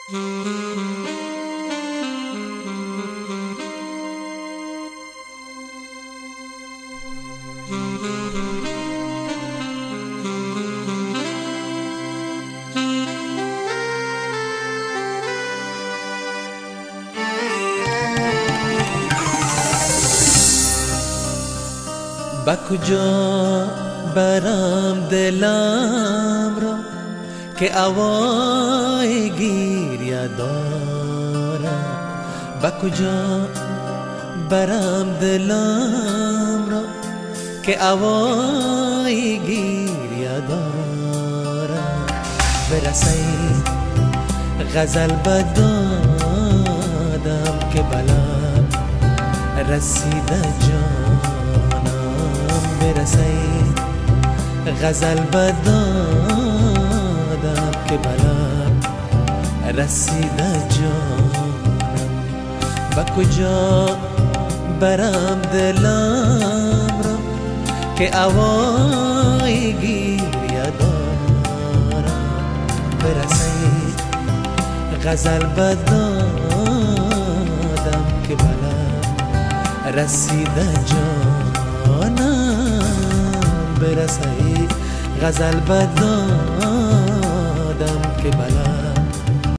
با کجا برم دلم را که هوای گریه دارم؟ با کجا برم دلم را که هوای گریه دارم؟ برسید غزل بدادم که بلند رسیده جانم. برسید غزل بدادم که بلند رسیده جانم. با کجا برم دلم را که هوای گریه دارم؟ برسید غزل بدادم که بلند رسیده جانم. برسید غزل بدادم که بلند